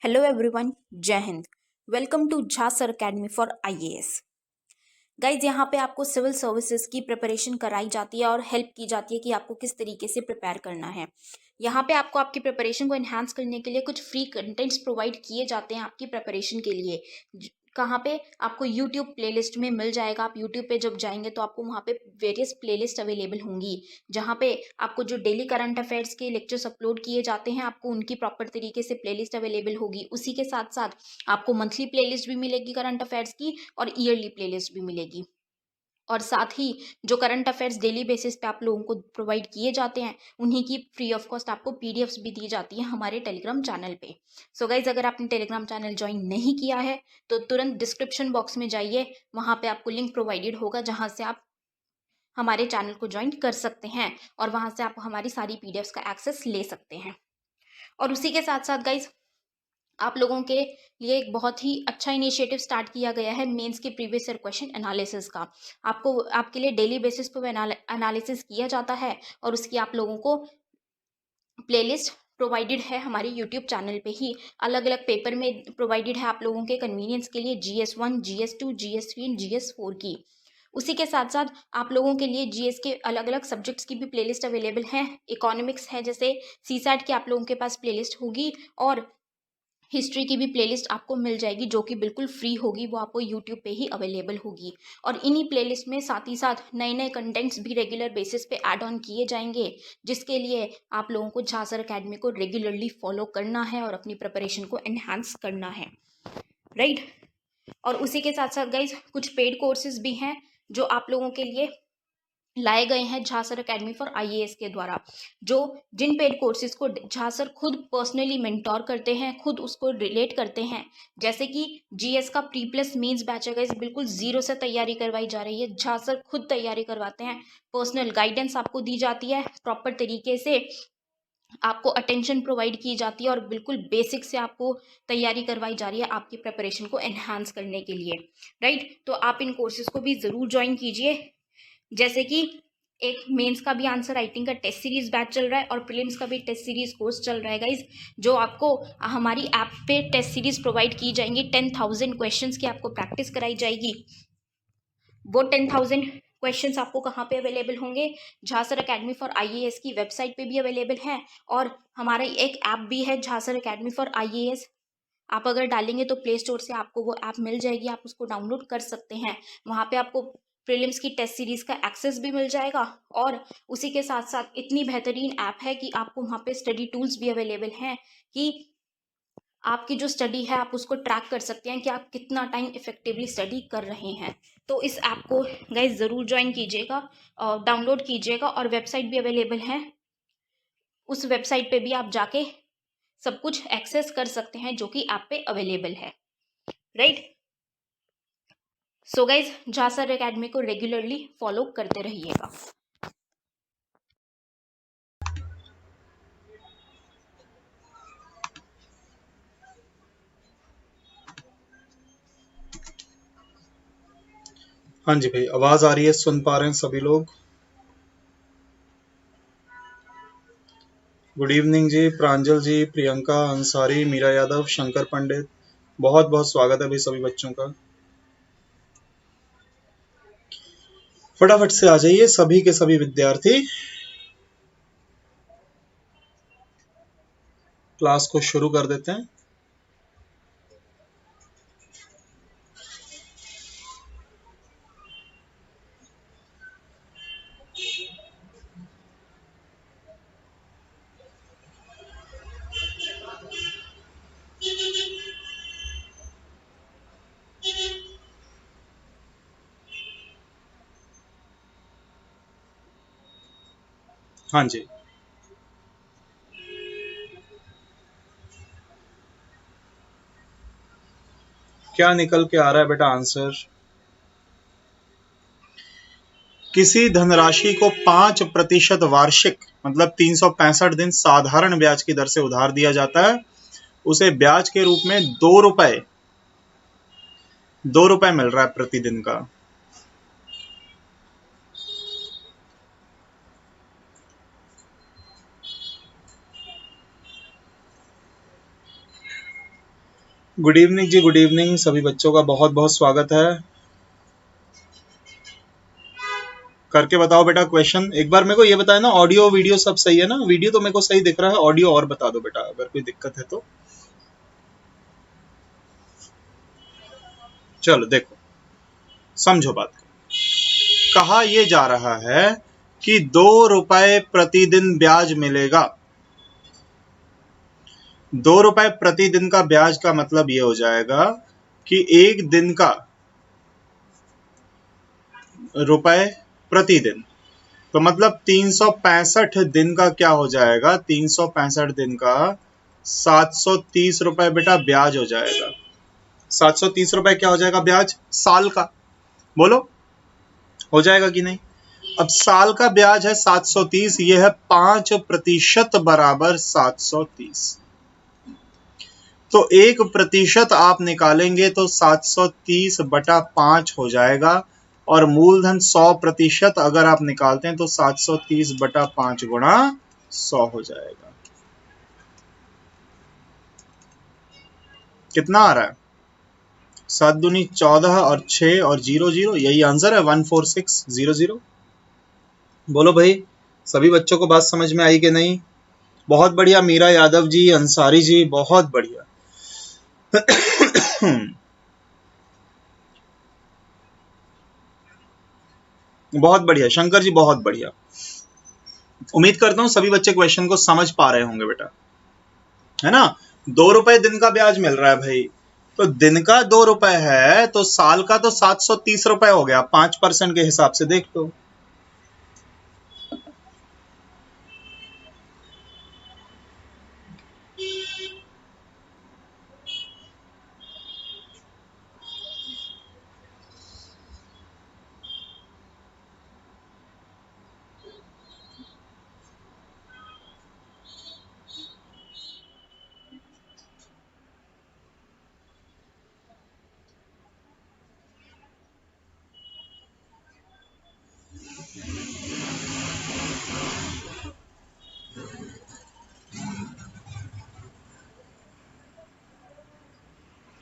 Hello everyone, जय हिंद। Welcome to Jha sir academy for IAS. Guys, यहाँ पे आपको सिविल सर्विसेज की प्रिपरेशन कराई जाती है और हेल्प की जाती है कि आपको किस तरीके से प्रिपेयर करना है। यहाँ पे आपको आपकी प्रिपरेशन को एनहांस करने के लिए कुछ फ्री कंटेंट्स प्रोवाइड किए जाते हैं आपकी प्रिपरेशन के लिए। कहाँ पे आपको यूट्यूब प्लेलिस्ट में मिल जाएगा। आप यूट्यूब पे जब जाएंगे तो आपको वहाँ पे वेरियस प्लेलिस्ट अवेलेबल होंगी, जहाँ पे आपको जो डेली करंट अफेयर्स के लेक्चर्स अपलोड किए जाते हैं आपको उनकी प्रॉपर तरीके से प्लेलिस्ट अवेलेबल होगी। उसी के साथ साथ आपको मंथली प्लेलिस्ट भी मिलेगी करंट अफेयर्स की और ईयरली प्लेलिस्ट भी मिलेगी। और साथ ही जो करंट अफेयर्स डेली बेसिस पे आप लोगों को प्रोवाइड किए जाते हैं उन्हीं की फ्री ऑफ कॉस्ट आपको पीडीएफ्स भी दी जाती है हमारे टेलीग्राम चैनल पे। सो गाइज, अगर आपने टेलीग्राम चैनल ज्वाइन नहीं किया है तो तुरंत डिस्क्रिप्शन बॉक्स में जाइए, वहाँ पे आपको लिंक प्रोवाइडेड होगा जहाँ से आप हमारे चैनल को ज्वाइन कर सकते हैं और वहाँ से आप हमारी सारी पीडीएफ्स का एक्सेस ले सकते हैं। और उसी के साथ साथ गाइज, आप लोगों के लिए एक बहुत ही अच्छा इनिशिएटिव स्टार्ट किया गया है मेंस के प्रीवियस ईयर क्वेश्चन एनालिसिस का। आपको आपके लिए डेली बेसिस पर एनालिसिस किया जाता है और उसकी आप लोगों को प्लेलिस्ट प्रोवाइडेड है हमारे यूट्यूब चैनल पे ही। अलग अलग पेपर में प्रोवाइडेड है आप लोगों के कन्वीनियंस के लिए, GS1, GS2, GS3 and GS4 की। उसी के साथ साथ आप लोगों के लिए जीएस के अलग अलग सब्जेक्ट्स की भी प्लेलिस्ट अवेलेबल है। इकोनॉमिक्स है जैसे सीसैट की आप लोगों के पास प्लेलिस्ट होगी और हिस्ट्री की भी प्लेलिस्ट आपको मिल जाएगी जो कि बिल्कुल फ्री होगी, वो आपको यूट्यूब पे ही अवेलेबल होगी। और इन्हीं प्लेलिस्ट में साथ ही साथ नए नए कंटेंट्स भी रेगुलर बेसिस पे ऐड ऑन किए जाएंगे, जिसके लिए आप लोगों को झा सर अकेडमी को रेगुलरली फॉलो करना है और अपनी प्रिपरेशन को एनहांस करना है, राइट। और उसी के साथ साथ गाइज, कुछ पेड कोर्सेज भी हैं जो आप लोगों के लिए लाए गए हैं Jha sir academy for IAS के द्वारा, जो जिन पेड कोर्सेज को झा सर खुद पर्सनली मेंटोर करते हैं, खुद उसको रिलेट करते हैं। जैसे कि जीएस का प्री प्लस मेंस बैच है गाइस, बिल्कुल जीरो से तैयारी करवाई जा रही है। झा सर खुद तैयारी करवाते हैं, पर्सनल गाइडेंस आपको दी जाती है, प्रॉपर तरीके से आपको अटेंशन प्रोवाइड की जाती है और बिल्कुल बेसिक से आपको तैयारी करवाई जा रही है आपकी प्रिपरेशन को एनहांस करने के लिए, राइट। तो आप इन कोर्सेज को भी ज़रूर ज्वाइन कीजिए। जैसे कि एक मेंस का भी आंसर राइटिंग का टेस्ट सीरीज बैच चल रहा है और प्रीलिम्स का भी टेस्ट सीरीज कोर्स चल रहा है गाइज, जो आपको हमारी ऐप पे टेस्ट सीरीज प्रोवाइड की जाएंगी। 10,000 क्वेश्चंस की आपको प्रैक्टिस कराई जाएगी। वो 10,000 क्वेश्चंस आपको कहाँ पे अवेलेबल होंगे? Jha sir academy for IAS की वेबसाइट पे भी अवेलेबल है और हमारा एक ऐप भी है Jha sir academy for IAS. आप अगर डालेंगे तो प्ले स्टोर से आपको वो ऐप मिल जाएगी, आप उसको डाउनलोड कर सकते हैं। वहाँ पे आपको प्रीलिम्स की टेस्ट सीरीज का एक्सेस भी मिल जाएगा और उसी के साथ साथ इतनी बेहतरीन ऐप है कि आपको वहाँ पे स्टडी टूल्स भी अवेलेबल हैं कि आपकी जो स्टडी है आप उसको ट्रैक कर सकते हैं कि आप कितना टाइम इफेक्टिवली स्टडी कर रहे हैं। तो इस ऐप को गाइज ज़रूर ज्वाइन कीजिएगा, डाउनलोड कीजिएगा और वेबसाइट भी अवेलेबल है। उस वेबसाइट पे भी आप जाके सब कुछ एक्सेस कर सकते हैं जो कि ऐप पे अवेलेबल है, right. So guys, Jha sir academy को रेगुलरली फॉलो करते रहिएगा। हाँ जी भाई, आवाज आ रही है? सुन पा रहे हैं सभी लोग? गुड इवनिंग जी, प्रांजल जी, प्रियंका अंसारी, मीरा यादव, शंकर पंडित, बहुत बहुत स्वागत है भाई सभी बच्चों का। फटाफट से आ जाइए सभी के सभी विद्यार्थी, क्लास को शुरू कर देते हैं। हाँ जी, क्या निकल के आ रहा है बेटा आंसर? किसी धनराशि को 5% वार्षिक मतलब 365 दिन साधारण ब्याज की दर से उधार दिया जाता है, उसे ब्याज के रूप में 2 रुपए मिल रहा है प्रतिदिन का। गुड इवनिंग जी, गुड इवनिंग। सभी बच्चों का बहुत बहुत स्वागत है। करके बताओ बेटा क्वेश्चन। एक बार मेरे को ये बताया ना, ऑडियो वीडियो सब सही है ना? वीडियो तो मेरे को सही दिख रहा है, ऑडियो और बता दो बेटा अगर कोई दिक्कत है तो। चलो देखो, समझो बात को। कहा यह जा रहा है कि 2 रुपए प्रतिदिन ब्याज मिलेगा। 2 रुपए प्रतिदिन का ब्याज का मतलब ये हो जाएगा कि एक दिन का रुपए प्रतिदिन, तो मतलब 365 दिन का क्या हो जाएगा? 365 दिन का 730 रुपए बेटा ब्याज हो जाएगा। 730 रुपए क्या हो जाएगा ब्याज? साल का। बोलो हो जाएगा कि नहीं? अब साल का ब्याज है 730, ये है 5% बराबर 730। तो 1% आप निकालेंगे तो 730 बटा 5 हो जाएगा, और मूलधन 100% अगर आप निकालते हैं तो 730 बटा 5 गुणा 100 हो जाएगा। कितना आ रहा है? 7 दूनी 14 और 6 और 0 0, यही आंसर है 14600। बोलो भाई, सभी बच्चों को बात समझ में आई कि नहीं? बहुत बढ़िया मीरा यादव जी, अंसारी जी, बहुत बढ़िया। बहुत बढ़िया शंकर जी, बहुत बढ़िया। उम्मीद करता हूं सभी बच्चे क्वेश्चन को समझ पा रहे होंगे बेटा, है ना? 2 रुपए दिन का ब्याज मिल रहा है भाई, तो दिन का 2 रुपए है तो साल का तो 730 रुपए हो गया। 5% के हिसाब से देख लो।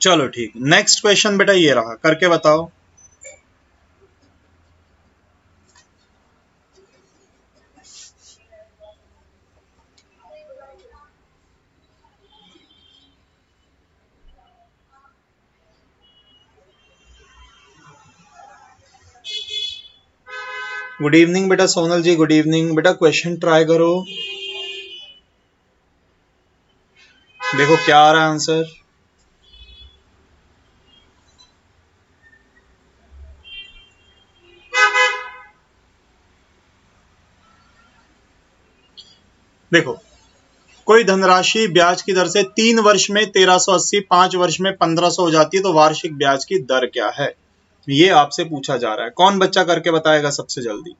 चलो ठीक, नेक्स्ट क्वेश्चन बेटा ये रहा, करके बताओ। गुड इवनिंग बेटा सोनल जी, गुड इवनिंग बेटा। क्वेश्चन ट्राई करो, देखो क्या आ रहा है आंसर। देखो, कोई धनराशि ब्याज की दर से 3 वर्ष में 1380, 5 वर्ष में 1500 हो जाती है, तो वार्षिक ब्याज की दर क्या है? ये आपसे पूछा जा रहा है। कौन बच्चा करके बताएगा सबसे जल्दी?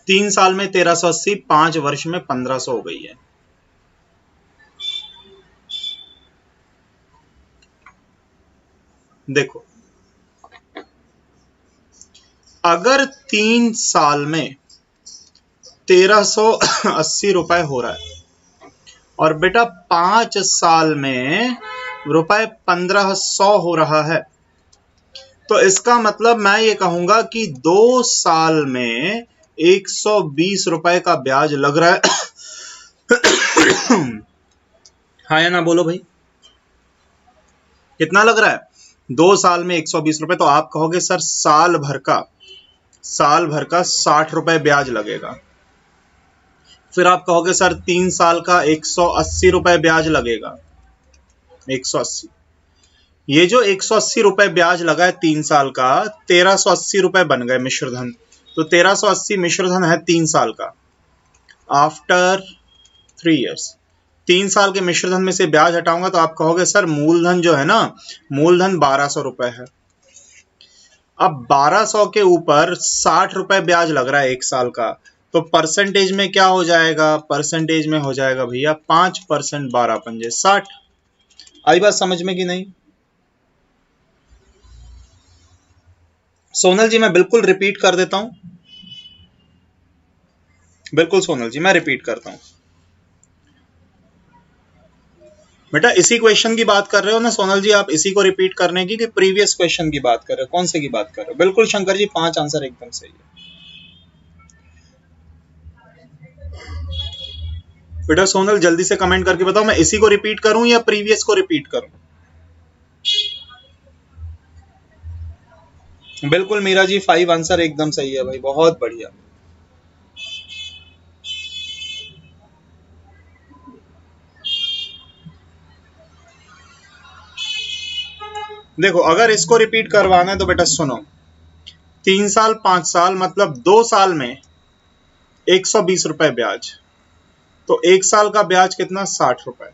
3 साल में 1380, 5 वर्ष में 1500 हो गई है। देखो, अगर 3 साल में 1380 रुपए हो रहा है और बेटा 5 साल में रुपए 1500 हो रहा है, तो इसका मतलब मैं ये कहूंगा कि 2 साल में 120 रुपए का ब्याज लग रहा है। हाँ या ना बोलो भाई, कितना लग रहा है? 2 साल में 120 रुपए, तो आप कहोगे सर साल भर का 60 रुपए ब्याज लगेगा। फिर आप कहोगे सर 3 साल का 180 रुपए ब्याज लगेगा। 180, ये जो 180 रुपए ब्याज लगा है 3 साल का, 1380 रुपए बन गए मिश्रधन। तो 1380 मिश्रधन है 3 साल का आफ्टर 3 इयर्स। 3 साल के मिश्रधन में से ब्याज हटाऊंगा तो आप कहोगे सर मूलधन जो है ना, मूलधन 1200 रुपए है। अब 1200 के ऊपर 60 रुपए ब्याज लग रहा है 1 साल का, तो परसेंटेज में क्या हो जाएगा? परसेंटेज में हो जाएगा भैया 5%, 12 पंजे 60। आई बात समझ में कि नहीं? सोनल जी मैं बिल्कुल रिपीट कर देता हूं, बिल्कुल सोनल जी मैं रिपीट करता हूं। बेटा इसी क्वेश्चन की बात कर रहे हो ना सोनल जी, आप इसी को रिपीट करने की कि प्रीवियस क्वेश्चन की बात कर रहे हो? कौन से की बात कर रहे हो? बिल्कुल शंकर जी, 5 आंसर एकदम सही है। बेटा सोनल जल्दी से कमेंट करके बताओ, मैं इसी को रिपीट करूं या प्रीवियस को रिपीट करूं? बिल्कुल मीरा जी, 5 आंसर एकदम सही है भाई, बहुत बढ़िया। देखो अगर इसको रिपीट करवाना है तो बेटा सुनो, 3 साल 5 साल मतलब 2 साल में 120 रुपए ब्याज, तो 1 साल का ब्याज कितना? 60 रुपए।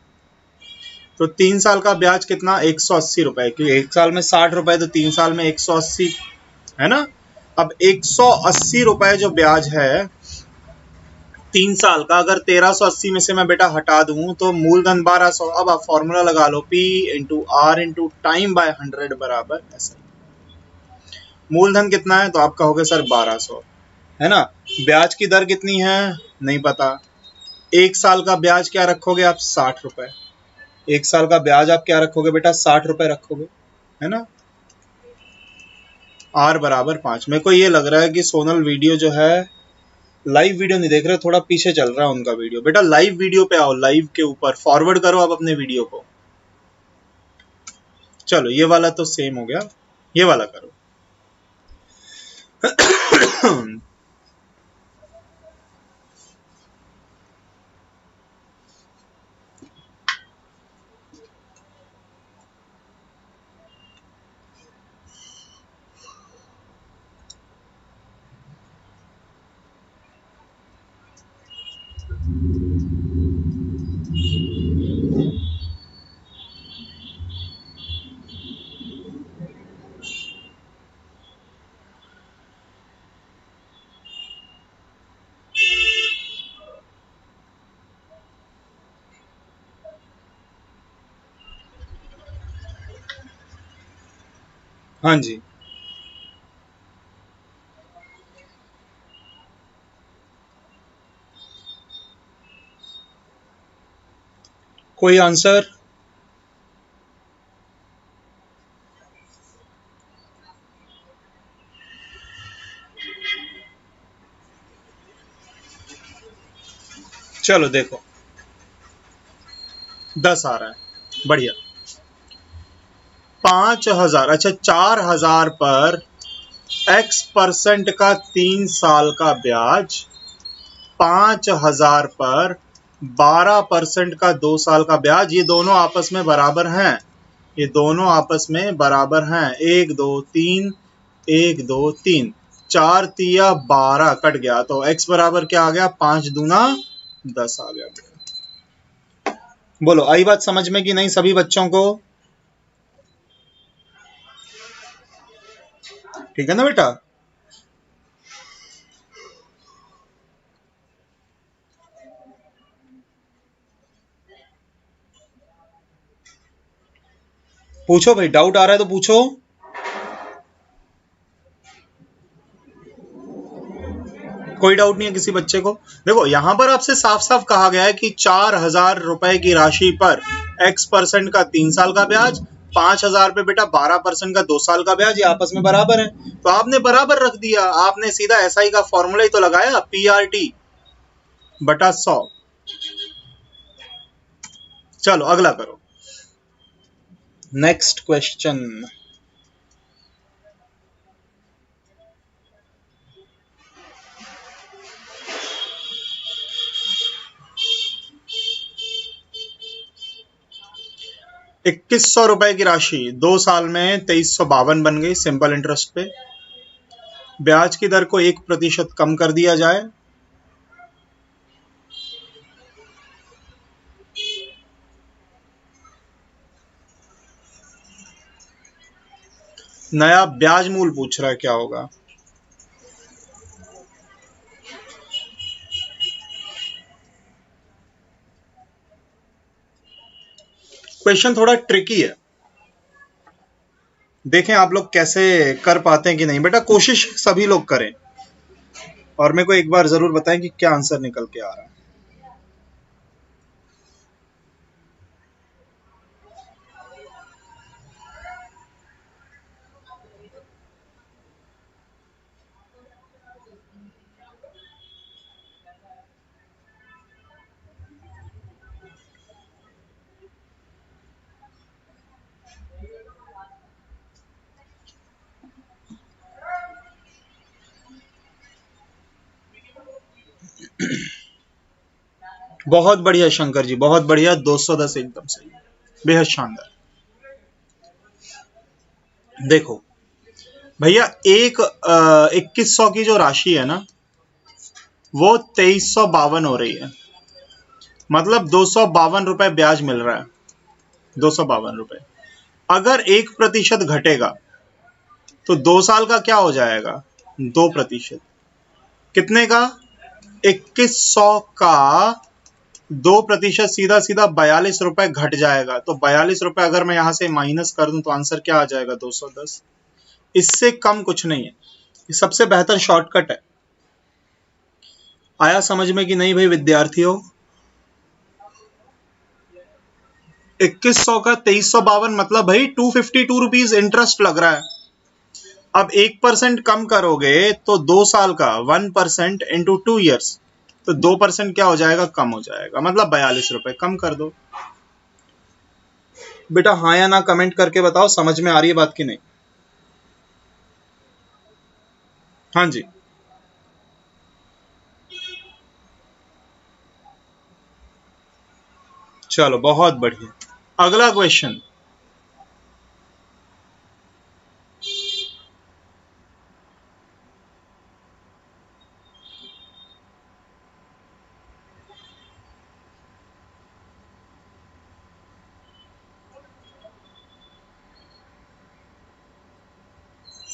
तो 3 साल का ब्याज कितना? 180 रुपए, क्योंकि 1 साल में 60 रुपए तो 3 साल में 180, है ना। अब 180 रुपए जो ब्याज है 3 साल का, अगर 1380 में से मैं बेटा हटा दूं तो मूलधन 1200। अब आप फॉर्मूला लगा लो, P into R into time by 100 बराबर ऐसा। मूलधन कितना है? तो आप कहोगे सर 1200, है ना। ब्याज की दर कितनी है? नहीं पता। 1 साल का ब्याज क्या रखोगे आप? 60 रुपए। 1 साल का ब्याज आप क्या रखोगे बेटा? 60 रुपए रखोगे, है ना। आर बराबर 5। मेरे को ये लग रहा है कि सोनल वीडियो जो है, लाइव वीडियो नहीं देख रहे, थोड़ा पीछे चल रहा है उनका वीडियो। बेटा लाइव वीडियो पे आओ, लाइव के ऊपर फॉरवर्ड करो आप अपने वीडियो को। चलो ये वाला तो सेम हो गया, ये वाला करो। हाँ जी, कोई आंसर? चलो देखो 10 आ रहा है, बढ़िया। 5000, अच्छा 4000 पर x% का 3 साल का ब्याज, 5000 पर 12% का 2 साल का ब्याज, ये दोनों आपस में बराबर हैं, ये दोनों आपस में बराबर हैं। 1 2 3, 1 2 3, 4 तिया 12 कट गया, तो x बराबर क्या आ गया? 5 दूना 10 आ गया। बोलो आई बात समझ में कि नहीं सभी बच्चों को? ठीक है ना बेटा। पूछो भाई, डाउट आ रहा है तो पूछो। कोई डाउट नहीं है किसी बच्चे को? देखो यहां पर आपसे साफ साफ कहा गया है कि 4000 रुपए की राशि पर x% का 3 साल का ब्याज, 5000 पे बेटा 12% का 2 साल का ब्याज, ये आपस में बराबर है, तो आपने बराबर रख दिया। आपने सीधा SI का फॉर्मूला ही तो लगाया, PRT बटा 100। चलो अगला करो, नेक्स्ट क्वेश्चन। ₹2100 की राशि 2 साल में 2352 बन गई सिंपल इंटरेस्ट पे। ब्याज की दर को 1% कम कर दिया जाए, नया ब्याज मूल पूछ रहा है, क्या होगा? क्वेश्चन थोड़ा ट्रिकी है, देखें आप लोग कैसे कर पाते हैं कि नहीं। बेटा कोशिश सभी लोग करें और मेरे को एक बार जरूर बताएं कि क्या आंसर निकल के आ रहा है। बहुत बढ़िया शंकर जी, बहुत बढ़िया, 210 एकदम सही, बेहद शानदार। देखो भैया, एक 2100 की जो राशि है ना, वो 2352 हो रही है, मतलब 252 रुपए ब्याज मिल रहा है, 252 रुपए। अगर 1% घटेगा तो 2 साल का क्या हो जाएगा, 2%। कितने का, 2100 का 2%, सीधा सीधा 42 रुपए घट जाएगा। तो 42 रुपए अगर मैं यहां से माइनस कर दूं तो आंसर क्या आ जाएगा, 210। इससे कम कुछ नहीं है, ये सबसे बेहतर शॉर्टकट है। आया समझ में कि नहीं भाई विद्यार्थियों? 2100 का 2352 मतलब भाई 252 रुपीज इंटरेस्ट लग रहा है। अब 1% कम करोगे तो 2 साल का 1% इंटू 2 ईयर्स, तो 2% क्या हो जाएगा, कम हो जाएगा, मतलब 42 रुपए कम कर दो। बेटा हाँ या ना कमेंट करके बताओ, समझ में आ रही है बात की नहीं? हाँ जी, चलो बहुत बढ़िया। अगला क्वेश्चन,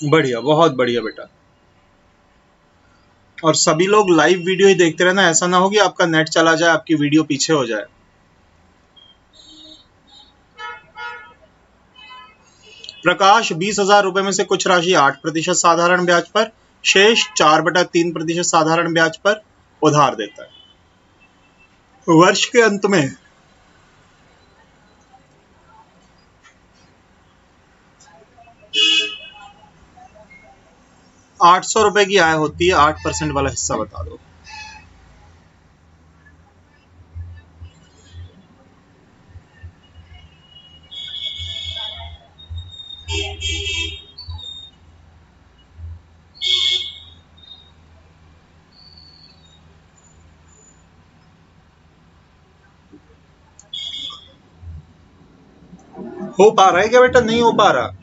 बढ़िया, बहुत बढ़िया बेटा। और सभी लोग लाइव वीडियो ही देखते रहना, ऐसा ना हो कि आपका नेट चला जाए, आपकी वीडियो पीछे हो जाए। प्रकाश, 20,000 रुपए में से कुछ राशि 8% साधारण ब्याज पर, शेष 4/3% साधारण ब्याज पर उधार देता है। वर्ष के अंत में 800 रुपए की आय होती है, 8% वाला हिस्सा बता दो। हो पा रहा है क्या बेटा, नहीं हो पा रहा?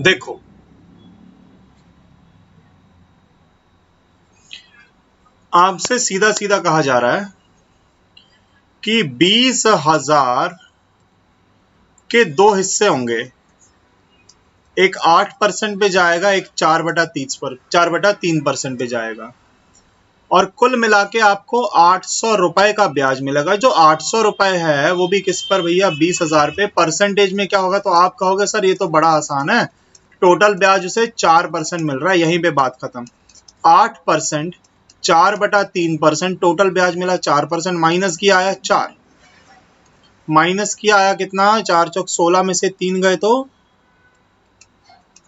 देखो आपसे सीधा सीधा कहा जा रहा है कि 20,000 के दो हिस्से होंगे, एक 8% पे जाएगा, एक 4/3% पे जाएगा, और कुल मिला के आपको 800 रुपए का ब्याज मिलेगा। जो 800 रुपए है वो भी किस पर भैया, 20,000 पे। परसेंटेज में क्या होगा, तो आप कहोगे सर ये तो बड़ा आसान है, टोटल ब्याज उसे 4% मिल रहा है, यहीं पे बात खत्म। 8%, 4/3%, टोटल ब्याज मिला 4%, माइनस किया आया 4, माइनस किया आया कितना, 4 चौक 16 में से 3 गए तो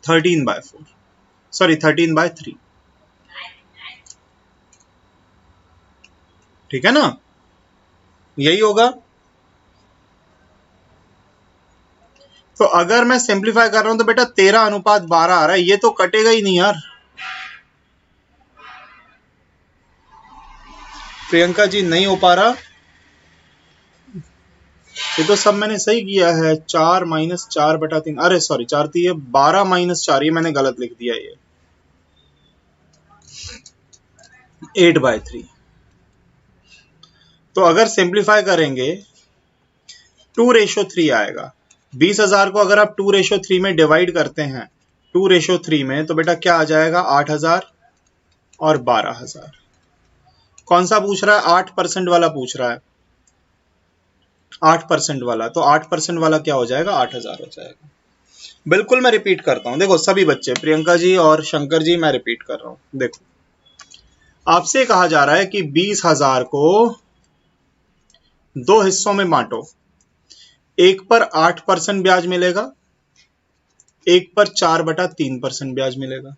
13/4, सॉरी 13/3, ठीक है ना, यही होगा। तो अगर मैं सिंप्लीफाई कर रहा हूं तो बेटा 13:12 आ रहा है, ये तो कटेगा ही नहीं यार। प्रियंका जी नहीं हो पा रहा, ये तो सब मैंने सही किया है। 4 - 4/3, अरे सॉरी 4 थी, ये 12 - 4, ये मैंने गलत लिख दिया, ये 8/3। तो अगर सिंप्लीफाई करेंगे 2:3 आएगा। 20,000 को अगर आप 2:3 में डिवाइड करते हैं, 2:3 में, तो बेटा क्या आ जाएगा, 8,000 और 12,000। कौन सा पूछ रहा है, 8% वाला पूछ रहा है, 8% वाला। तो 8% वाला क्या हो जाएगा, 8,000 हो जाएगा। बिल्कुल मैं रिपीट करता हूं, देखो सभी बच्चे, प्रियंका जी और शंकर जी, मैं रिपीट कर रहा हूं। देखो आपसे कहा जा रहा है कि 20,000 को दो हिस्सों में बांटो, एक पर 8% ब्याज मिलेगा, एक पर 4/3% ब्याज मिलेगा।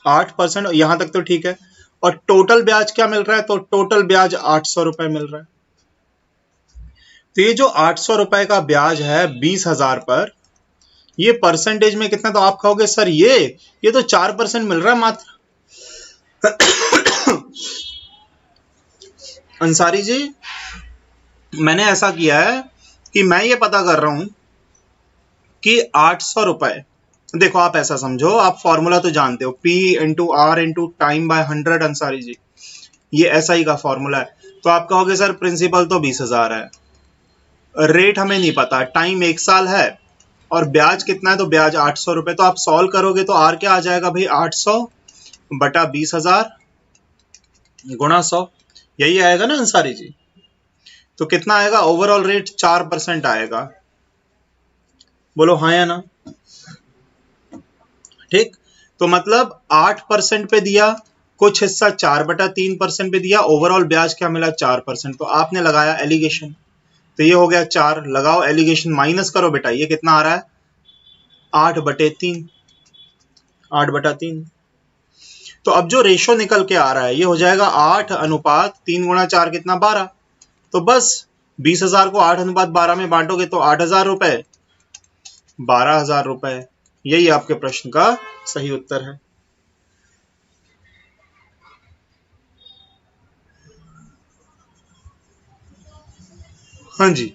8%, यहां तक तो ठीक है। और टोटल ब्याज क्या मिल रहा है, तो टोटल ब्याज 800 रुपए मिल रहा है। तो ये जो 800 रुपए का ब्याज है 20,000 पर, ये परसेंटेज में कितना, तो आप कहोगे सर ये तो 4% मिल रहा है मात्र। अंसारी जी, मैंने ऐसा किया है कि मैं ये पता कर रहा हूं कि 800 रुपए, देखो आप ऐसा समझो, आप फॉर्मूला तो जानते हो, P into R into time by 100। Ansari ji, ये SI का फॉर्मूला है। तो आप कहोगे सर प्रिंसिपल तो 20,000 है, रेट हमें नहीं पता, टाइम 1 साल है और ब्याज कितना है, तो ब्याज 800 रुपए। तो आप सॉल्व करोगे तो आर क्या आ जाएगा भाई, 800 बटा 20,000 गुणा 100, यही आएगा ना अंसारी जी। तो कितना आएगा, ओवरऑल रेट 4% आएगा। बोलो हाँ या ना। ठीक, तो मतलब 8% पे दिया, कुछ हिस्सा 4/3% पे दिया, ओवरऑल ब्याज क्या मिला, 4%। तो आपने लगाया एलिगेशन, तो ये हो गया 4, लगाओ एलिगेशन, माइनस करो बेटा, ये कितना आ रहा है, 8/3, 8/3। तो अब जो रेशो निकल के आ रहा है ये हो जाएगा 8:3 गुणा 4 कितना, 12। तो बस 20,000 को 8:12 में बांटोगे तो 8,000 रुपए, 12,000 रुपए। यही आपके प्रश्न का सही उत्तर है। हाँ जी,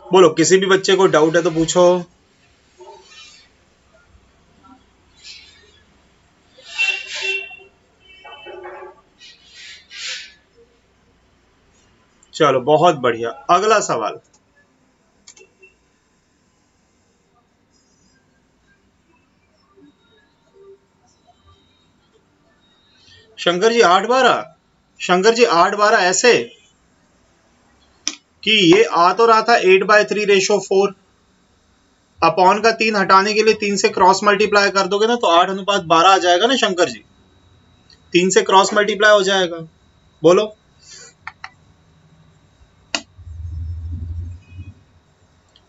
बोलो, किसी भी बच्चे को डाउट है तो पूछो। चलो बहुत बढ़िया, अगला सवाल। शंकर जी 8/12, शंकर जी 8/12 ऐसे कि ये आ तो रहा था 8/3 रेशो 4, अपॉन का 3 हटाने के लिए 3 से क्रॉस मल्टीप्लाई कर दोगे ना तो 8:12 आ जाएगा ना शंकर जी, 3 से क्रॉस मल्टीप्लाई हो जाएगा। बोलो,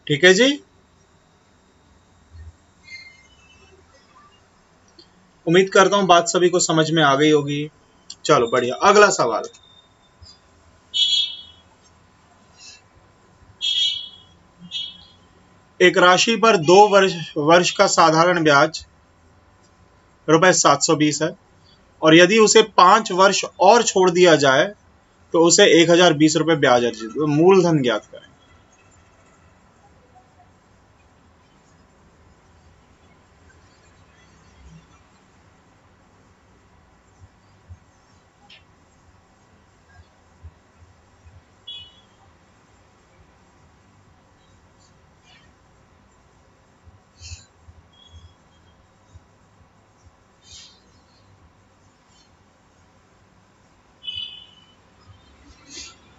ठीक है जी। उम्मीद करता हूं बात सभी को समझ में आ गई होगी। चलो बढ़िया, अगला सवाल। एक राशि पर 2 वर्ष का साधारण ब्याज ₹720 है और यदि उसे 5 वर्ष और छोड़ दिया जाए तो उसे 1,020 रुपए ब्याज अर्जित, मूलधन ज्ञात करें।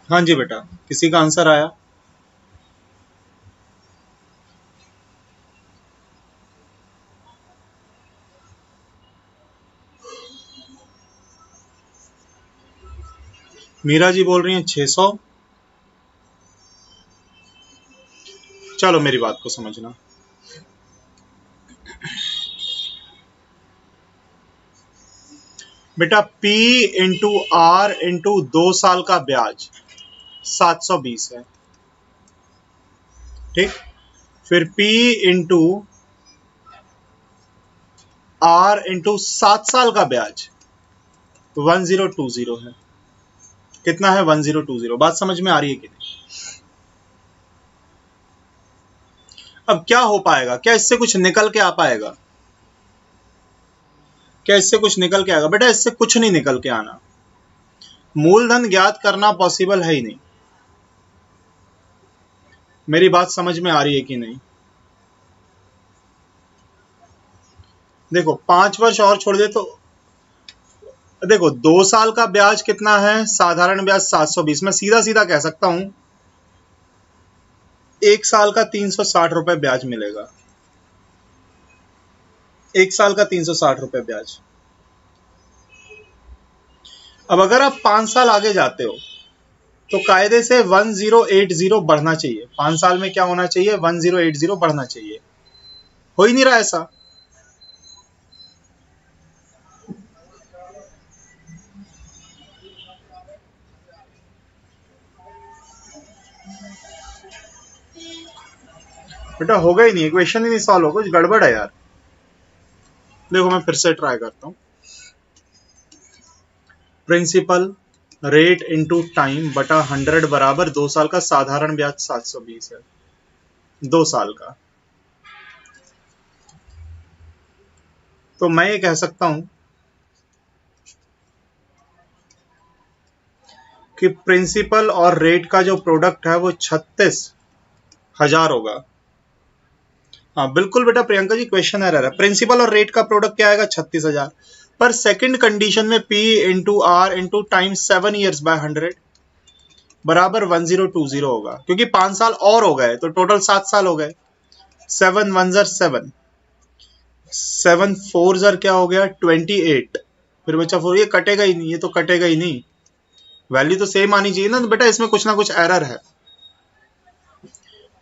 हाँ जी बेटा, किसी का आंसर आया? मीरा जी बोल रही हैं 600। चलो मेरी बात को समझना, बेटा P इंटू आर इंटू 2 साल का ब्याज 720 है। ठीक, फिर P इंटू आर इंटू 7 साल का ब्याज 1020 है। कितना है, 1020। बात समझ में आ रही है कि नहीं? अब क्या हो पाएगा, क्या इससे कुछ निकल के आ पाएगा, क्या इससे कुछ निकल के आएगा? बेटा इससे कुछ नहीं निकल के आना, मूलधन ज्ञात करना पॉसिबल है ही नहीं। मेरी बात समझ में आ रही है कि नहीं? देखो 5 वर्ष और छोड़ दे तो देखो 2 साल का ब्याज कितना है, साधारण ब्याज 720। मैं सीधा सीधा कह सकता हूं 1 साल का 360 रुपए ब्याज मिलेगा, 1 साल का 360 रुपए ब्याज। अब अगर आप 5 साल आगे जाते हो तो कायदे से 1080 बढ़ना चाहिए, 5 साल में क्या होना चाहिए, 1080 बढ़ना चाहिए। हो ही नहीं रहा ऐसा। बेटा होगा ही नहीं, इक्वेशन ही नहीं सॉल्व हो, कुछ गड़बड़ है यार। देखो मैं फिर से ट्राई करता हूँ। प्रिंसिपल रेट इनटू टाइम बटा 100 बराबर 2 साल का साधारण ब्याज 720 है, 2 साल का। तो मैं ये कह सकता हूं कि प्रिंसिपल और रेट का जो प्रोडक्ट है वो 36,000 होगा। हाँ बिल्कुल बेटा प्रियंका जी, क्वेश्चन एरर है। प्रिंसिपल और रेट का प्रोडक्ट क्या आएगा? 36,000। पर सेकंड कंडीशन में P into R into time 7 years by 100 बराबर 1020 होगा, क्योंकि 5 साल और हो गए तो टोटल 7 साल हो गए। 7 1 7, 7 4 क्या हो गया? 28। फिर बचा 4, ये कटेगा ही नहीं, ये तो कटेगा ही नहीं, वैल्यू तो सेम आनी चाहिए ना। तो बेटा इसमें कुछ ना कुछ एरर है,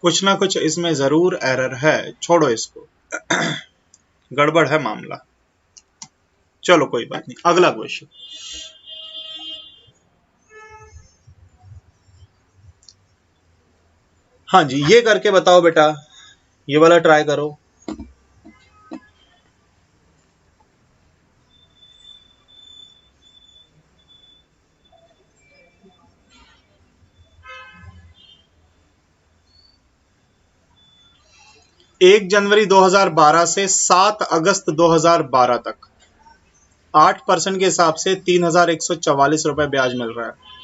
कुछ ना कुछ इसमें जरूर एरर है, छोड़ो इसको। गड़बड़ है मामला। चलो कोई बात नहीं, अगला क्वेश्चन। हाँ जी, ये करके बताओ बेटा, ये वाला ट्राई करो। एक जनवरी 2012 से 7 अगस्त 2012 तक 8% के हिसाब से 3,144 रुपए ब्याज मिल रहा है।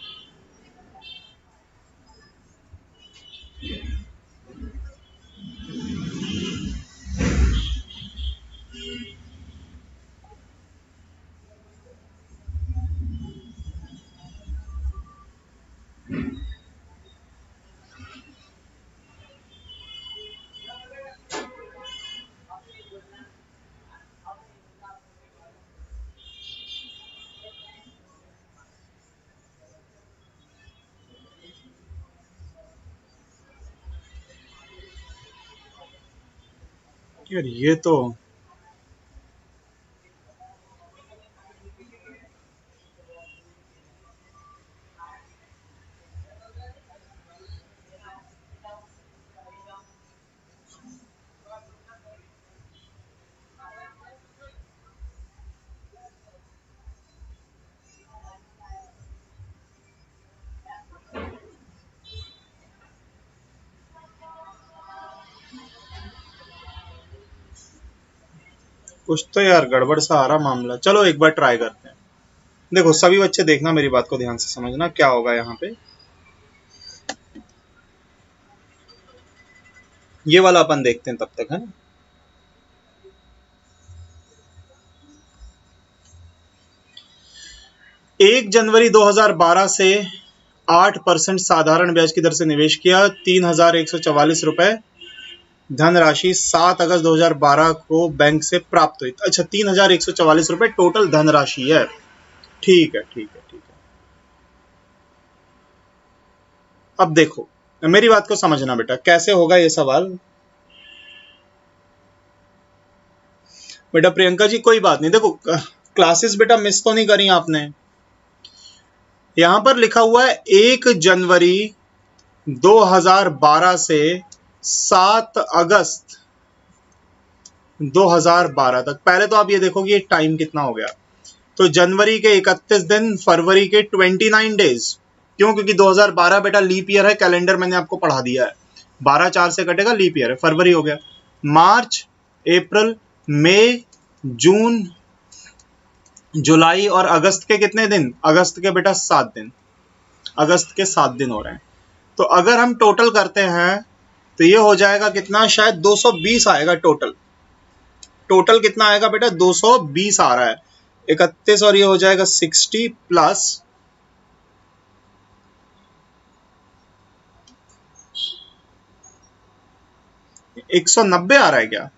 यार ये तो कुछ तो यार गड़बड़ सा आ रहा मामला। चलो एक बार ट्राई करते हैं। देखो सभी बच्चे देखना, मेरी बात को ध्यान से समझना क्या होगा यहाँ पे। ये वाला अपन देखते हैं तब तक, है ना। एक जनवरी 2012 से 8% साधारण ब्याज की दर से निवेश किया, 3,144 रुपए धनराशि 7 अगस्त 2012 को बैंक से प्राप्त हुई। अच्छा 3,144 रुपए टोटल धनराशि है। ठीक है ठीक है ठीक है। अब देखो मेरी बात को समझना बेटा, कैसे होगा ये सवाल। बेटा प्रियंका जी कोई बात नहीं, देखो क्लासेस बेटा मिस तो नहीं करी आपने। यहां पर लिखा हुआ है 1 जनवरी 2012 से 7 अगस्त 2012 तक। पहले तो आप ये देखो कि ये टाइम कितना हो गया। तो जनवरी के 31 दिन, फरवरी के 29 डेज। क्यों? क्योंकि 2012 बेटा लीप ईयर है, कैलेंडर मैंने आपको पढ़ा दिया है। 12 4 से कटेगा, लीप ईयर है। फरवरी हो गया, मार्च, अप्रैल, मई, जून, जुलाई और अगस्त के कितने दिन? अगस्त के बेटा 7 दिन। अगस्त के 7 दिन हो रहे हैं। तो अगर हम टोटल करते हैं तो ये हो जाएगा कितना? शायद 220 आएगा टोटल। टोटल कितना आएगा बेटा? 220 आ रहा है। 31 और ये हो जाएगा 60 प्लस 190 आ रहा है क्या?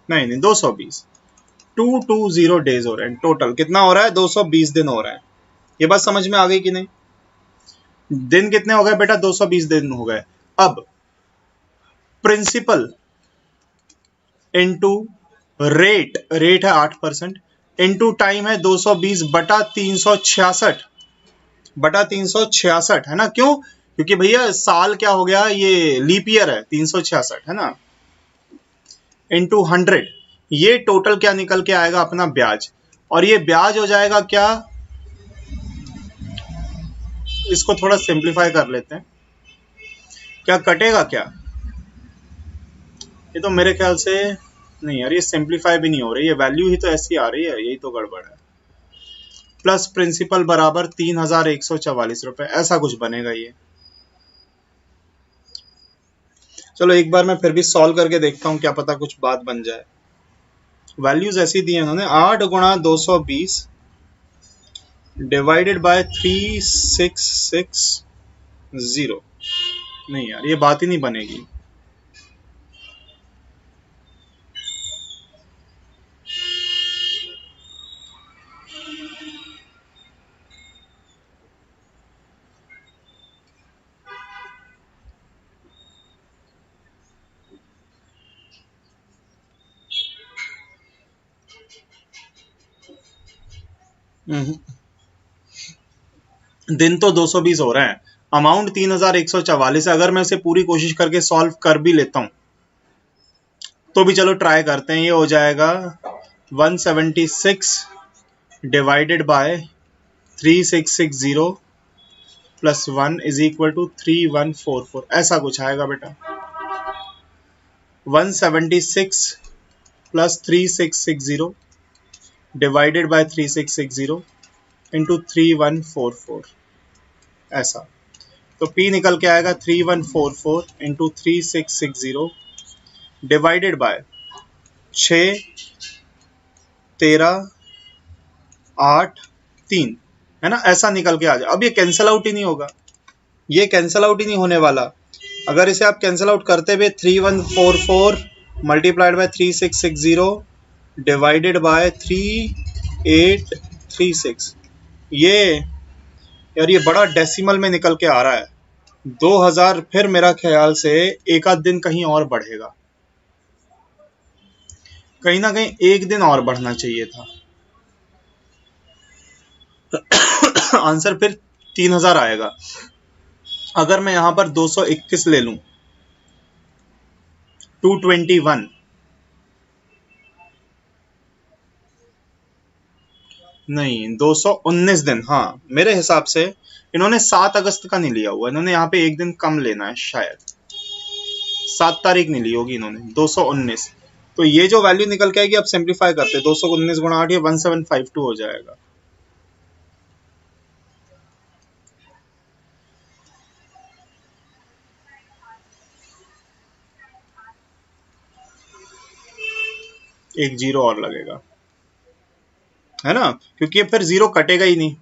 नहीं नहीं, 220। 220 डेज हो रहे हैं। टोटल कितना हो रहा है? 220 दिन हो रहा है। ये बात समझ में आ गई कि नहीं? दिन कितने हो गए बेटा? 220 दिन हो गए। अब प्रिंसिपल इनटू रेट, रेट है 8%, इनटू टाइम है 220 बटा 366 है ना। क्यों? क्योंकि भैया साल क्या हो गया, ये लीप ईयर है, 366 है ना, इनटू 100। ये टोटल क्या निकल के आएगा अपना ब्याज, और ये ब्याज हो जाएगा क्या, इसको थोड़ा सिंप्लीफाई कर लेते हैं, क्या कटेगा क्या, ये तो मेरे ख्याल से नहीं यार, ये सिंप्लीफाई भी नहीं हो रही, ये वैल्यू ही तो ऐसी आ रही है, यही तो गड़बड़ है। प्लस प्रिंसिपल बराबर 3144 रुपए, ऐसा कुछ बनेगा ये। चलो एक बार मैं फिर भी सॉल्व करके देखता हूँ, क्या पता कुछ बात बन जाए। वैल्यूज ऐसी दी है उन्होंने, 8 गुणा 220 डिवाइडेड बाय 3660। नहीं यार, ये बात ही नहीं बनेगी। दिन तो 220 हो रहे हैं, अमाउंट 3144 है। अगर मैं इसे पूरी कोशिश करके सॉल्व कर भी लेता हूं तो भी चलो ट्राई करते हैं। ये हो जाएगा 176 divided by 3660 plus 1 is equal to 3144, ऐसा कुछ आएगा बेटा। 176 प्लस 3660 डिवाइडेड बाय 3660 इंटू 3144, ऐसा। तो P निकल के आएगा 3144 इंटू 3660 डिवाइडेड बाय 6, 13, 8, 3 है ना, ऐसा निकल के आ जाए। अब ये कैंसल आउट ही नहीं होगा, ये कैंसल आउट ही नहीं होने वाला। अगर इसे आप कैंसल आउट करते हुए 3144 मल्टीप्लाइड बाय 3660 डिवाइडेड बाय 3836, ये यार ये बड़ा डेसिमल में निकल के आ रहा है। 2000 फिर मेरा ख्याल से एक आध दिन कहीं और बढ़ेगा, कहीं ना कहीं एक दिन और बढ़ना चाहिए था। आंसर फिर 3000 आएगा। अगर मैं यहां पर 221 ले लूं, 221, नहीं 219 दिन, हाँ मेरे हिसाब से इन्होंने 7 अगस्त का नहीं लिया हुआ, इन्होंने यहाँ पे एक दिन कम लेना है, शायद 7 तारीख नहीं ली होगी इन्होंने, 219। तो ये जो वैल्यू निकल के आएगी, आप सिंप्लीफाई करते 219 गुणा 8, ये 1752 हो जाएगा। एक जीरो और लगेगा है ना, क्योंकि फिर जीरो कटेगा ही नहीं।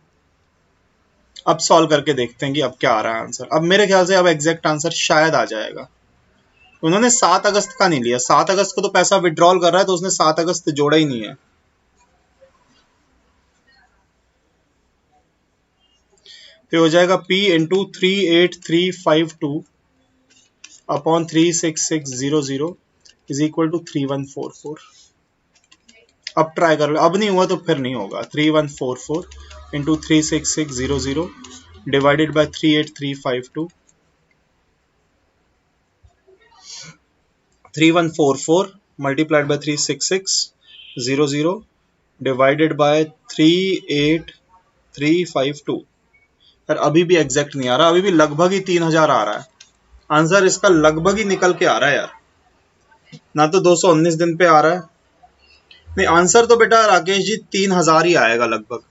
अब सॉल्व करके देखते हैं कि अब क्या आ रहा है आंसर। अब मेरे ख्याल से अब एग्जैक्ट आंसर शायद आ जाएगा। उन्होंने 7 अगस्त का नहीं लिया, 7 अगस्त को तो पैसा विड्रॉल कर रहा है, तो उसने 7 अगस्त जोड़ा ही नहीं है। तो हो जाएगा P into 38352 upon 36600 is equal to 3144। अब ट्राई कर लो, अब नहीं हुआ तो फिर नहीं होगा। 3144 into 36600 divided by 38352, 3144 multiplied by 36600 divided by 38352। यार अभी भी एग्जैक्ट नहीं आ रहा, अभी भी लगभग ही 3000 आ रहा है आंसर इसका, लगभग ही निकल के आ रहा है यार, ना तो 219 दिन पे आ रहा है। नहीं आंसर तो बेटा राकेश जी 3000 ही आएगा लगभग,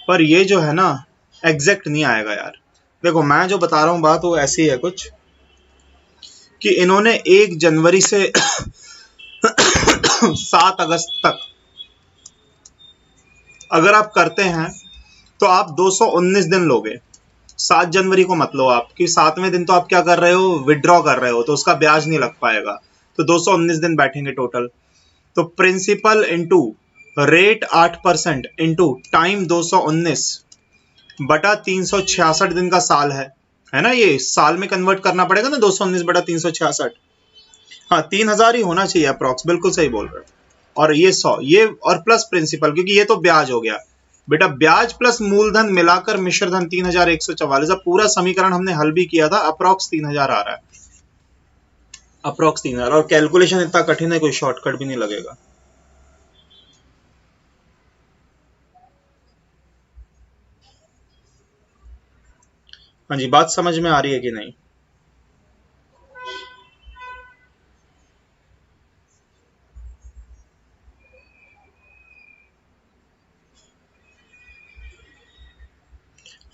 पर ये जो है ना एग्जैक्ट नहीं आएगा यार। देखो मैं जो बता रहा हूँ बात वो ऐसी है कुछ कि इन्होंने 1 जनवरी से 7 अगस्त तक अगर आप करते हैं तो आप 219 दिन लोगे, 7 जनवरी को मत लो आप, कि 7वें दिन तो आप क्या कर रहे हो, विड्रॉ कर रहे हो, तो उसका ब्याज नहीं लग पाएगा, तो 219 दिन बैठेंगे टोटल। तो principal into rate 8% into time 219 बटा 366 दिन का साल है ना, ये साल में कन्वर्ट करना पड़ेगा ना 219 बटा 366। हाँ 3000 ही होना चाहिए अप्रॉक्स, बिल्कुल सही बोल रहे हो। और ये 100, ये और प्लस प्रिंसिपल, क्योंकि ये तो ब्याज हो गया बेटा। ब्याज प्लस मूलधन मिलाकर मिश्र धन 3144। अब पूरा समीकरण हमने हल भी किया था, अप्रॉक्स 3000 आ रहा है, अप्रॉक्स 3000। और कैलकुलेशन इतना कठिन है, कोई शॉर्टकट भी नहीं लगेगा। हाँ जी, बात समझ में आ रही है कि नहीं?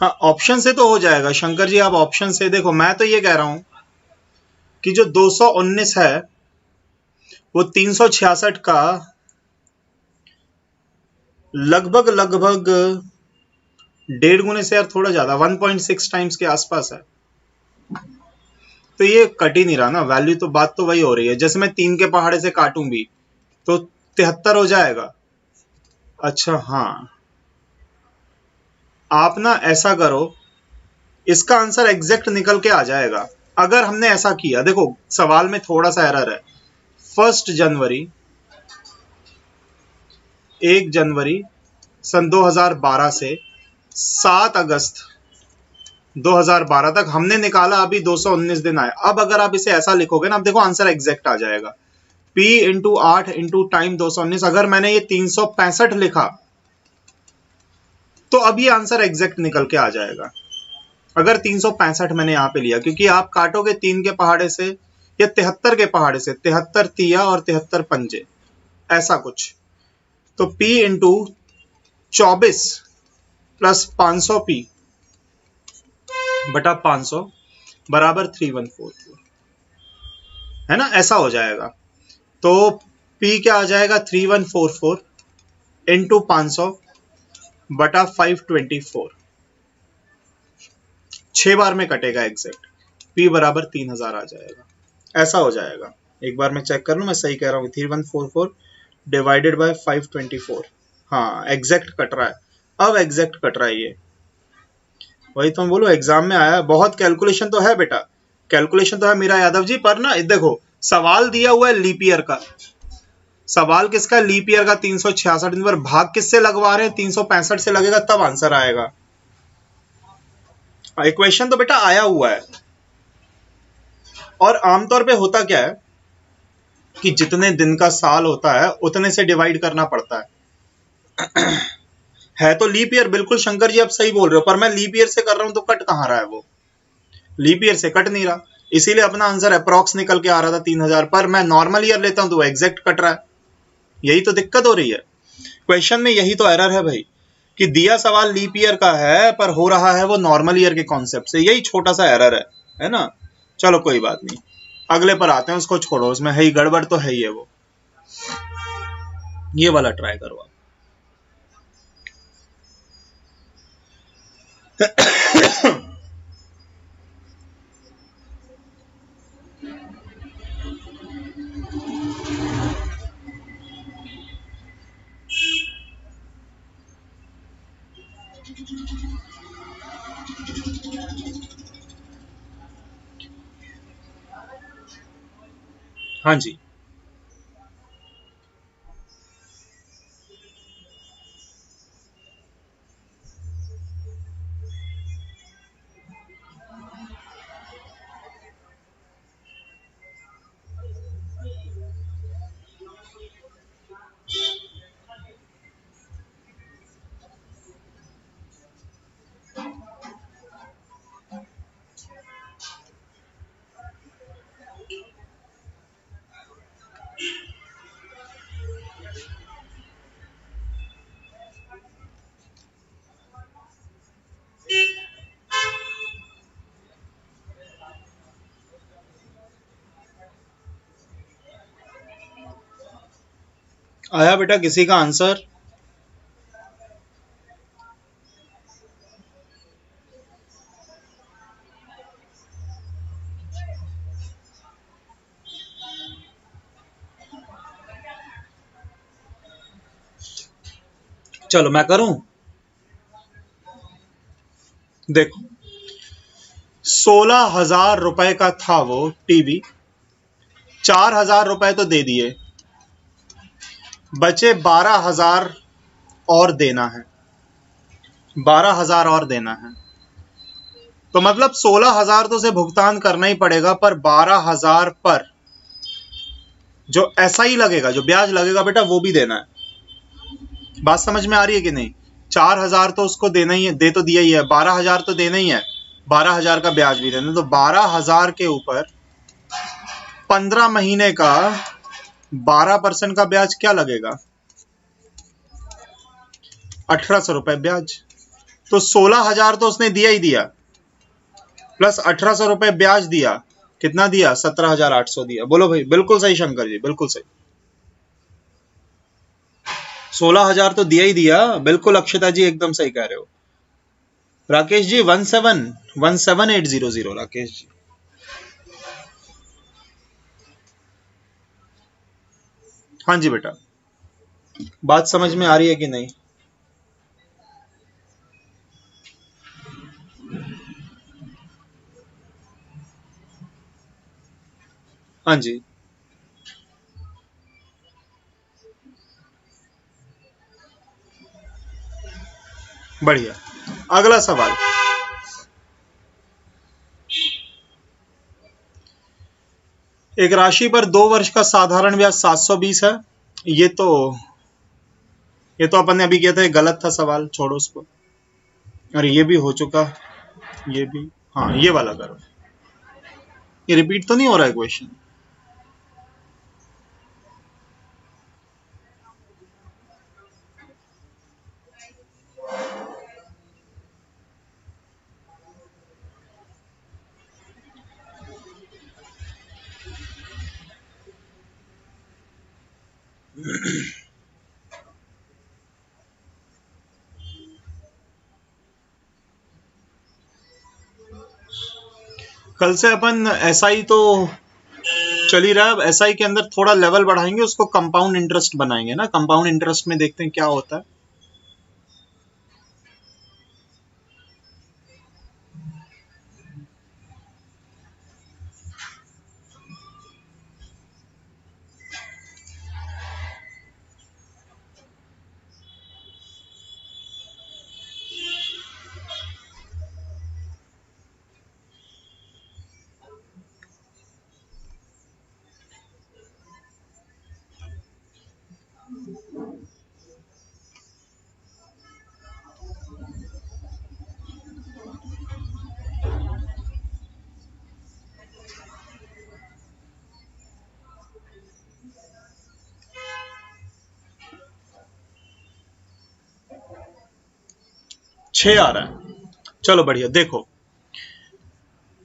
हाँ, ऑप्शन से तो हो जाएगा शंकर जी, आप ऑप्शन से देखो। मैं तो ये कह रहा हूं कि जो 219 है वो 366 का लगभग लगभग 1.5 गुने से यार थोड़ा ज्यादा, 1.6 टाइम्स के आसपास है। तो ये कट ही नहीं रहा ना, वैल्यू तो, बात तो वही हो रही है। जैसे मैं 3 के पहाड़े से काटूं भी तो 73 हो जाएगा। अच्छा हाँ, आप ना ऐसा करो, इसका आंसर एग्जैक्ट निकल के आ जाएगा अगर हमने ऐसा किया। देखो सवाल में थोड़ा सा एरर है। 1 जनवरी 1 जनवरी सन 2012 से 7 अगस्त 2012 तक हमने निकाला, अभी 219 दिन आए। अब अगर आप इसे ऐसा लिखोगे ना, अब देखो आंसर एग्जैक्ट आ जाएगा। P into 8 into time 219। अगर मैंने ये 365 लिखा तो अब ये आंसर एग्जैक्ट निकल के आ जाएगा, अगर 365 मैंने यहां पे लिया। क्योंकि आप काटोगे 3 के पहाड़े से या 73 के पहाड़े से, 73 तिया और 73 पंजे, ऐसा कुछ। तो P इंटू 24 प्लस 500P बटा 500 बराबर 3144, है ना, ऐसा हो जाएगा। तो P क्या आ जाएगा, 3144 इंटू 500 बटा 524, 6 बार में कटेगा एग्जैक्ट। P बराबर 3000 आ जाएगा, ऐसा हो जाएगा। एक बार मैं चेक कर लूं, मैं सही कह रहा हूँ। 3144 डिवाइडेड बाय 524, हाँ एग्जैक्ट कट रहा है, अब एग्जैक्ट कट रहा है ये। वही तो हम बोलो, एग्जाम में आया। बहुत कैलकुलेशन तो है बेटा, कैलकुलेशन तो है मीरा यादव जी, पर ना देखो सवाल दिया हुआ है लीप ईयर का। सवाल किसका, लीप ईयर का। 366 दिन पर भाग किससे लगवा रहे हैं, 365 से लगेगा तब आंसर आएगा। इक्वेशन तो बेटा आया हुआ है। और आमतौर पे होता क्या है कि जितने दिन का साल होता है उतने से डिवाइड करना पड़ता है। है तो लीप ईयर, बिल्कुल शंकर जी आप सही बोल रहे हो, पर मैं लीप ईयर से कर रहा हूं तो कट कहां रहा है, वो लीप ईयर से कट नहीं रहा, इसीलिए अपना आंसर अप्रॉक्स निकल के आ रहा था 3000। पर मैं नॉर्मल ईयर लेता हूं तो एग्जैक्ट कट रहा है, यही तो दिक्कत हो रही है क्वेश्चन में, यही तो एरर है भाई, कि दिया सवाल लीप ईयर का है पर हो रहा है वो नॉर्मल ईयर के कॉन्सेप्ट से, यही छोटा सा एरर है ना। चलो कोई बात नहीं, अगले पर आते हैं, उसको छोड़ो, उसमें है ही गड़बड़ तो है ही है वो। ये वाला ट्राई करो आप। हाँ जी, आया बेटा किसी का आंसर? चलो मैं करूं, देखो 16,000 रुपए का था वो टीवी, 4,000 रुपए तो दे दिए, बचे 12,000 और देना है, 12,000 और देना है। तो मतलब 16,000 तो उसे भुगतान करना ही पड़ेगा, पर 12,000 पर जो SI लगेगा, जो ब्याज लगेगा बेटा, वो भी देना है। बात समझ में आ रही है कि नहीं? 4,000 तो उसको देना ही है, दे तो दिया ही है, 12,000 तो देना ही है, 12,000 का ब्याज भी देना है। तो 12,000 के ऊपर 15 महीने का 12% का ब्याज क्या लगेगा? 1,800 रुपए ब्याज। तो 16,000 तो उसने दिया ही दिया, प्लस 1,800 रुपए ब्याज दिया। कितना दिया? 17,800 दिया। बोलो भाई, बिल्कुल सही शंकर जी, बिल्कुल सही। 16,000 तो दिया ही दिया, बिल्कुल अक्षता जी एकदम सही कह रहे हो। राकेश जी 17,800 राकेश जी। हाँ जी बेटा, बात समझ में आ रही है कि नहीं? हाँ जी, बढ़िया। अगला सवाल, एक राशि पर 2 वर्ष का साधारण ब्याज 720 है। ये तो अपन ने अभी किया था, ये गलत था सवाल, छोड़ो उसको। और ये भी हो चुका, ये भी। हाँ, ये वाला करो। ये रिपीट तो नहीं हो रहा है क्वेश्चन? कल से अपन SI तो चल ही रहा है, अब SI के अंदर थोड़ा लेवल बढ़ाएंगे, उसको कंपाउंड इंटरेस्ट बनाएंगे ना। कंपाउंड इंटरेस्ट में देखते हैं क्या होता है। छह आ रहा है, चलो बढ़िया। देखो,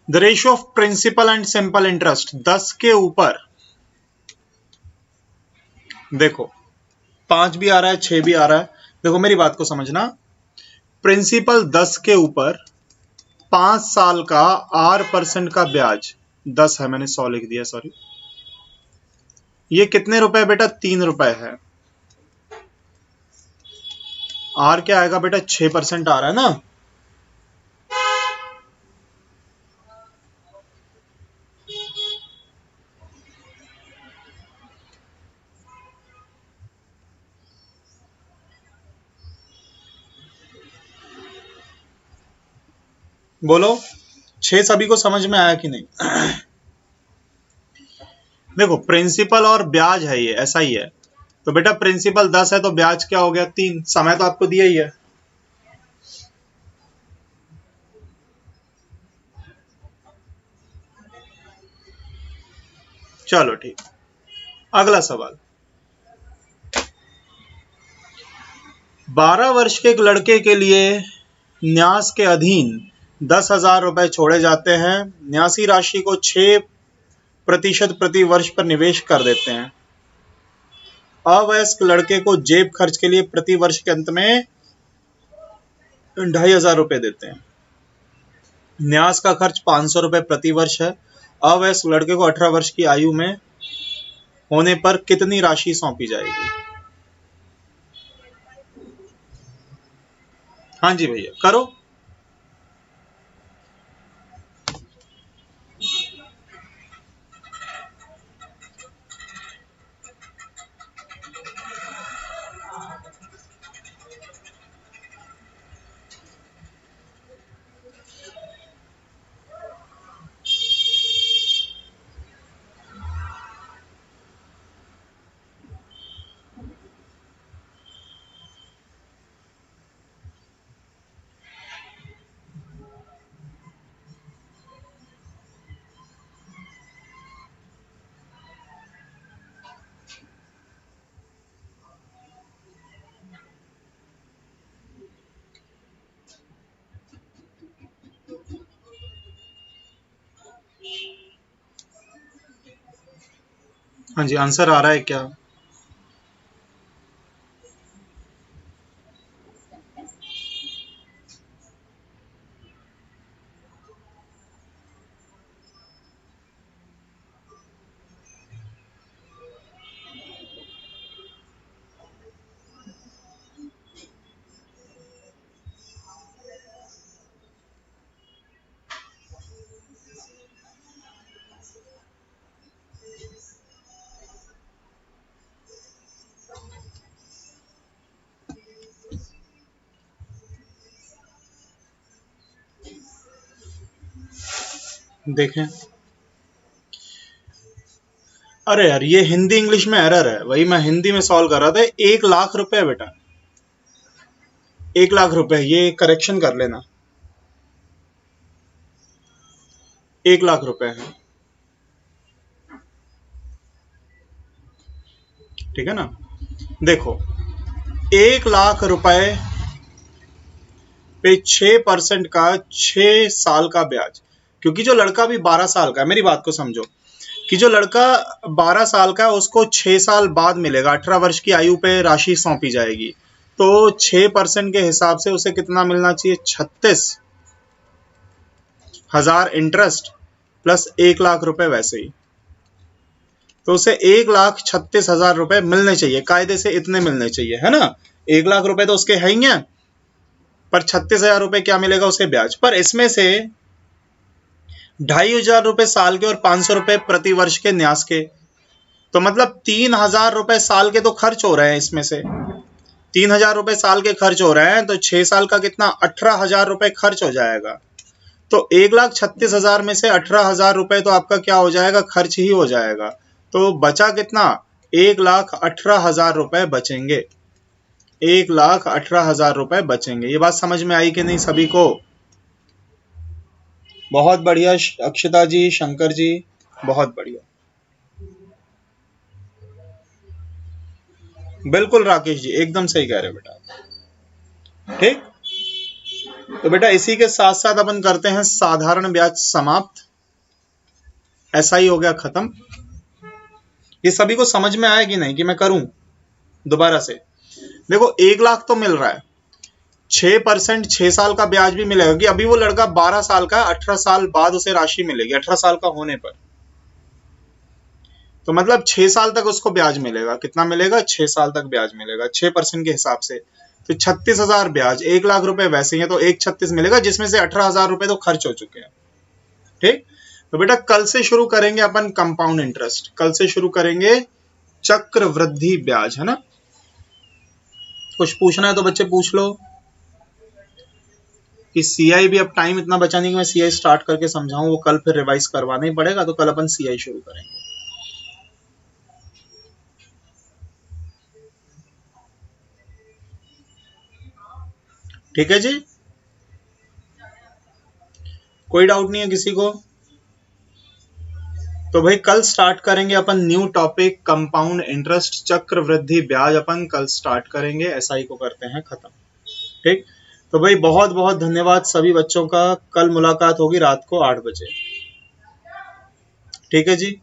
the ratio of principal and simple interest 10 के ऊपर, देखो 5 भी आ रहा है, 6 भी आ रहा है। देखो मेरी बात को समझना, प्रिंसिपल 10 के ऊपर 5 साल का 8% का ब्याज, 10 है, मैंने 100 लिख दिया, सॉरी। ये कितने रुपए बेटा? 3 रुपए है। आर क्या आएगा बेटा? 6% आ रहा है ना। बोलो, 6 सभी को समझ में आया कि नहीं? देखो, प्रिंसिपल और ब्याज है, ये ऐसा ही है। तो बेटा प्रिंसिपल 10 है तो ब्याज क्या हो गया? 3। समय तो आपको दिया ही है। चलो ठीक। अगला सवाल, 12 वर्ष के एक लड़के के लिए न्यास के अधीन 10,000 रुपए छोड़े जाते हैं। न्यासी राशि को 6% प्रति वर्ष पर निवेश कर देते हैं। अवयस्क लड़के को जेब खर्च के लिए प्रति वर्ष के अंत में 2,500 रुपए देते हैं। न्यास का खर्च 500 रुपए प्रति वर्ष है। अवयस्क लड़के को 18 वर्ष की आयु में होने पर कितनी राशि सौंपी जाएगी? हाँ जी भैया, करो। हाँ जी, आंसर आ रहा है क्या? देखें, अरे यार ये हिंदी इंग्लिश में एरर है, वही मैं हिंदी में सॉल्व कर रहा था। 1 लाख रुपए बेटा, 1 लाख रुपए, ये करेक्शन कर लेना, 1 लाख रुपए है, ठीक है ना। देखो, 1 लाख रुपए पे 6% का 6 साल का ब्याज, क्योंकि जो लड़का भी 12 साल का है, मेरी बात को समझो, कि जो लड़का 12 साल का है उसको 6 साल बाद मिलेगा, 18 वर्ष की आयु पे राशि सौंपी जाएगी, तो 6% के हिसाब से उसे कितना मिलना चाहिए? 36,000 इंटरेस्ट प्लस 1 लाख रुपए वैसे ही, तो उसे 1,36,000 रुपए मिलने चाहिए, कायदे से इतने मिलने चाहिए, है ना। 1 लाख रुपए तो उसके है ही हैं, पर 36,000 रुपए क्या मिलेगा उसे? ब्याज। पर इसमें से 2,500 रुपए साल के और 500 रुपए प्रति वर्ष के न्यास के, तो मतलब 3,000 रुपए साल के तो खर्च हो रहे हैं इसमें से, 3,000 रुपए साल के खर्च हो रहे हैं, तो 6 साल का कितना? 18,000 रुपए खर्च हो जाएगा। तो 1,36,000 में से 18,000 रुपए तो आपका क्या हो जाएगा? खर्च ही हो जाएगा। तो बचा कितना? 1,18,000 रुपए बचेंगे, 1,18,000 रुपए बचेंगे। ये बात समझ में आई कि नहीं सभी को? बहुत बढ़िया अक्षता जी, शंकर जी, बहुत बढ़िया, बिल्कुल राकेश जी, एकदम सही कह रहे हो बेटा। ठीक, तो बेटा इसी के साथ साथ अपन करते हैं साधारण ब्याज समाप्त। ऐसा ही हो गया खत्म। ये सभी को समझ में आया कि नहीं कि मैं करूं दोबारा से? देखो 1 लाख तो मिल रहा है, 6% 6 साल का ब्याज भी मिलेगा, कि अभी वो लड़का 12 साल का, 18 साल बाद उसे राशि मिलेगी, 18 साल का होने पर, तो मतलब 6 साल तक उसको ब्याज मिलेगा। कितना मिलेगा? 6 साल तक ब्याज मिलेगा 6% के हिसाब से, तो 36,000 ब्याज, 1 लाख रुपए वैसे ही है, तो 1,36 मिलेगा, जिसमें से 18,000 रुपए तो खर्च हो चुके हैं। ठीक, तो बेटा कल से शुरू करेंगे अपन कंपाउंड इंटरेस्ट, कल से शुरू करेंगे चक्रवृद्धि ब्याज, है ना। कुछ पूछना है तो बच्चे पूछ लो, कि सीआई भी अब टाइम इतना बचा नहीं कि मैं सीआई स्टार्ट करके समझाऊं, वो कल फिर रिवाइज करवाना ही पड़ेगा, तो कल अपन सीआई शुरू करेंगे। ठीक है जी, कोई डाउट नहीं है किसी को? तो भाई कल स्टार्ट करेंगे अपन न्यू टॉपिक कंपाउंड इंटरेस्ट, चक्रवृद्धि ब्याज, अपन कल स्टार्ट करेंगे, एसआई को करते हैं खत्म। ठीक, तो भाई बहुत बहुत धन्यवाद सभी बच्चों का, कल मुलाकात होगी रात को 8 बजे। ठीक है जी।